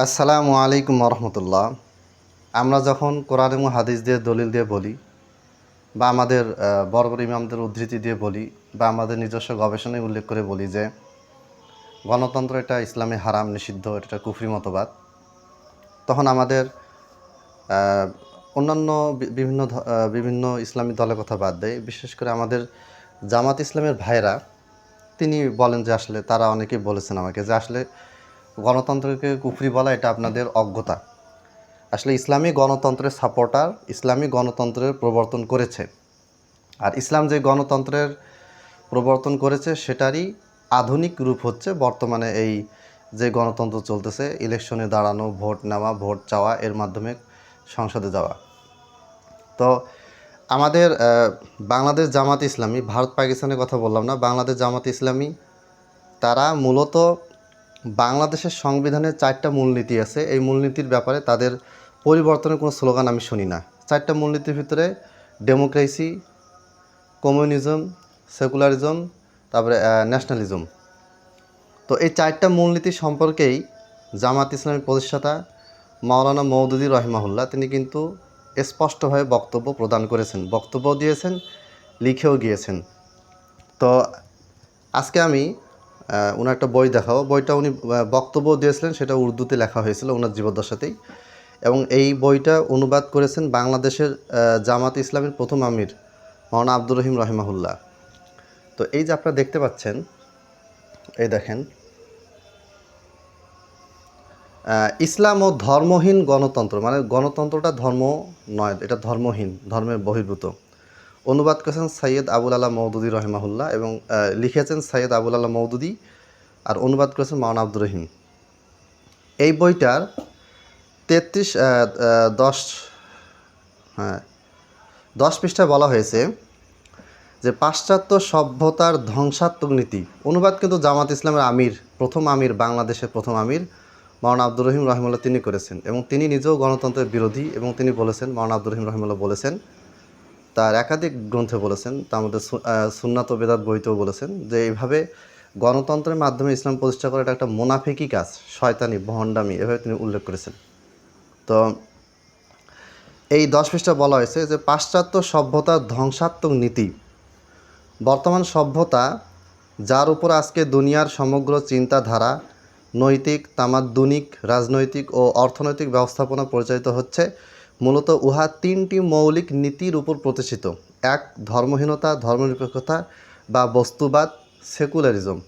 আসসালামু আলাইকুম রহমতুল্লাহ। আমরা যখন কোরআন এবং হাদিস দিয়ে দলিল দিয়ে বলি বা আমাদের বড় বড় ইমামদের উদ্ধৃতি দিয়ে বলি বা আমাদের নিজস্ব গবেষণায় উল্লেখ করে বলি যে গণতন্ত্র এটা ইসলামে হারাম, নিষিদ্ধ, এটা কুফরি মতবাদ, তখন আমাদের অন্যান্য বিভিন্ন ইসলামী দলের কথা বাদ দেয়, বিশেষ করে আমাদের জামাত ইসলামের ভাইরা তিনি বলেন যে আসলে তারা অনেকেই বলেছেন আমাকে যে আসলে গণতন্ত্রকে কুফরি বলা এটা আপনাদের অজ্ঞতা। আসলে ইসলামী গণতন্ত্রের সাপোর্টার ইসলামী গণতন্ত্রের প্রবর্তন করেছে, আর ইসলাম যে গণতন্ত্রের প্রবর্তন করেছে সেটারই আধুনিক রূপ হচ্ছে বর্তমানে এই যে গণতন্ত্র চলতেছে, ইলেকশনে দাঁড়ানো, ভোট নেওয়া, ভোট চাওয়া, এর মাধ্যমে সংসদে যাওয়া। তো আমাদের বাংলাদেশ জামাত ইসলামী, ভারত পাকিস্তানের কথা বললাম না, বাংলাদেশ জামাত ইসলামী তারা মূলত বাংলাদেশের সংবিধানের 4টা মূলনীতি আছে। এই মূলনীতির ব্যাপারে তাদের পরিবর্তনের কোনো স্লোগান আমি শুনি না। 4টা মূলনীতির ভিতরে ডেমোক্রেসি, কমিউনিজম, সেকুলারিজম, তারপরে ন্যাশনালিজম। তো এই 4টা মূলনীতি সম্পর্কেই জামাত ইসলামের প্রতিষ্ঠাতা মাওলানা মওদুদী রহিমাহুল্লাহ তিনি কিন্তু স্পষ্টভাবে বক্তব্য প্রদান করেছেন, বক্তব্য দিয়েছেন, লিখেও গিয়েছেন। তো আজকে আমি ওনার একটা বই দেখাবো। বইটা উনি বক্তব্য দিয়েছিলেন, সেটা উর্দুতে লেখা হয়েছিল ওনার জীবদ্দশাতেই, এবং এই বইটা অনুবাদ করেছেন বাংলাদেশের জামাত ইসলামের প্রথম আমির মাওলানা আব্দুর রহিম রহিমাহুল্লাহ। তো এই যে আপনারা দেখতে পাচ্ছেন, এই দেখেন, ইসলাম ও ধর্মহীন গণতন্ত্র, মানে গণতন্ত্রটা ধর্ম নয়, এটা ধর্মহীন, ধর্মের বহির্ভূত। অনুবাদ করেছেন সৈয়দ আবুল আলা মওদুদী রহিমাহুল্লাহ, এবং লিখেছেন সৈয়দ আবুল আলা মওদুদী, আর অনুবাদ করেছেন মাওলানা আব্দুর রহিম। এই বইটার 10 পৃষ্ঠায় বলা হয়েছে যে পাশ্চাত্য সভ্যতার ধ্বংসাত্মক নীতি। অনুবাদ কিন্তু জামাত ইসলামের আমির, প্রথম আমির, বাংলাদেশের প্রথম আমির মাওলানা আব্দুর রহিম রহিমাল্লাহ তিনি করেছেন, এবং তিনি নিজেও গণতন্ত্রের বিরোধী, এবং তিনি বলেছেন, মাওলানা আব্দুর রহিম রহিমাল্লাহ বলেছেন, তার একাধিক গ্রন্থে বলেছেন, তার মধ্যে সুন্নাত ও বেদাত বইতেও বলেছেন যে এইভাবে গণতন্ত্রের মাধ্যমে ইসলাম প্রতিষ্ঠা করা এটা একটা মুনাফিকি কাজ, শয়তানি, ভণ্ডামি, এভাবে তিনি উল্লেখ করেছেন। তো এই 10 পৃষ্ঠা বলা হয়েছে যে পাশ্চাত্য সভ্যতার ধ্বংসাত্মক নীতি। বর্তমান সভ্যতা যার উপর আজকে দুনিয়ার সমগ্র চিন্তাধারা, নৈতিক, তামাদ্দুনিক, রাজনৈতিক ও অর্থনৈতিক ব্যবস্থাপনা পরিচালিত হচ্ছে, মূলত উহা 3টি মৌলিক নীতির উপর প্রতিষ্ঠিত। 1. ধর্মহীনতা, ধর্মনিরপেক্ষতা বা বস্তুবাদ, সেকুলারিজম।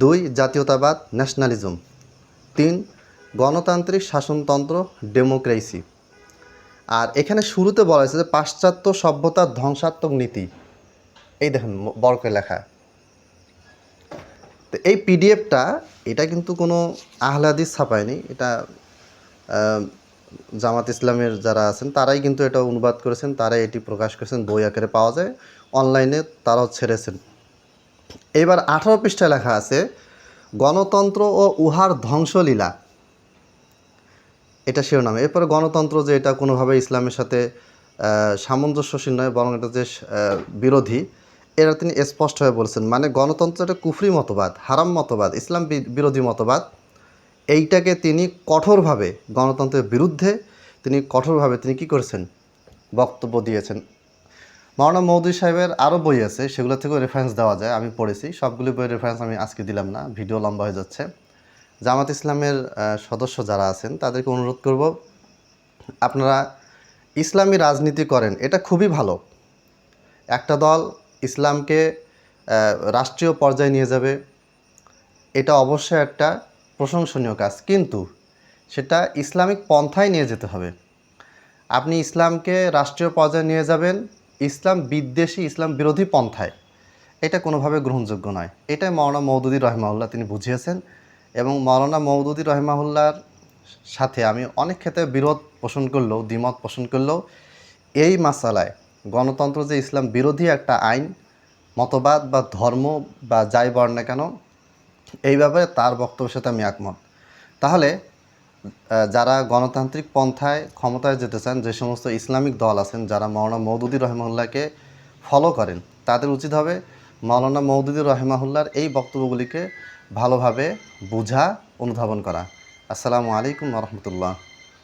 2. জাতীয়তাবাদ, ন্যাশনালিজম। 3. গণতান্ত্রিক শাসনতন্ত্র, ডেমোক্রেসি। আর এখানে শুরুতে বলা হয়েছে যে পাশ্চাত্য সভ্যতার ধ্বংসাত্মক নীতি। এই দেখেন বড় করে লেখা। তো এই পিডিএফটা, এটা কিন্তু কোনো আহলে হাদিস ছাপায়নি, এটা জামাত ইসলামের যারা আছেন তারাই কিন্তু এটা অনুবাদ করেছেন, তারাই এটি প্রকাশ করেছেন, বই আকারে পাওয়া যায়, অনলাইনে তারাও ছেড়েছেন। এবার 18 পৃষ্ঠায় লেখা আছে গণতন্ত্র ও উহার ধ্বংসলীলা, এটা শিরোনামে। এরপরে গণতন্ত্র যে এটা কোনোভাবে ইসলামের সাথে সামঞ্জস্যশীল নয়, বরং এটা যে বিরোধী, এরা তিনি স্পষ্টভাবে বলেছেন। মানে গণতন্ত্র একটা কুফরি মতবাদ, হারাম মতবাদ, ইসলাম বিরোধী মতবাদ। এইটাকে তিনি কঠোরভাবে, গণতন্ত্রের বিরুদ্ধে তিনি কঠোরভাবে তিনি কী করেছেন, বক্তব্য দিয়েছেন। মাওলানা মওদুদী সাহেবের আরও বই আছে, সেগুলো থেকেও রেফারেন্স দেওয়া যায়, আমি পড়েছি। সবগুলি বইয়ের রেফারেন্স আমি আজকে দিলাম না, ভিডিও লম্বা হয়ে যাচ্ছে। জামাত ইসলামের সদস্য যারা আছেন তাদেরকে অনুরোধ করব, আপনারা ইসলামী রাজনীতি করেন, এটা খুবই ভালো। একটা দল ইসলামকে রাষ্ট্রীয় পর্যায়ে নিয়ে যাবে, এটা অবশ্যই একটা প্রশংসনীয় কাজ, কিন্তু সেটা ইসলামিক পন্থায় নিয়ে যেতে হবে। আপনি ইসলামকে রাষ্ট্রীয় পর্যায়ে নিয়ে যাবেন ইসলাম বিদ্বেষী, ইসলাম বিরোধী পন্থায়, এটা কোনোভাবে গ্রহণযোগ্য নয়। এটাই মাওলানা মওদুদী রহিমাহুল্লাহ তিনি বুঝিয়েছেন, এবং মাওলানা মওদুদী রহিমাহুল্লাহর সাথে আমি অনেক ক্ষেত্রে বিরোধ পোষণ করলেও, দ্বিমত পোষণ করলেও, এই মাসালায় গণতন্ত্র যে ইসলাম বিরোধী একটা আইন, মতবাদ বা ধর্ম বা যাই বল না কেন, এই ব্যাপারে তার বক্তব্যের সাথে আমি একমত। তাহলে যারা গণতান্ত্রিক পন্থায় ক্ষমতায় যেতে চান, যে সমস্ত ইসলামিক দল আছেন যারা মাওলানা মওদুদী রহিমাহুল্লাহকে ফলো করেন, তাদের উচিত হবে মাওলানা মওদুদী রহিমাহুল্লাহর এই বক্তব্যগুলিকে ভালোভাবে বুঝা, অনুধাবন করা। আসসালামু আলাইকুম রহমতুল্লাহ।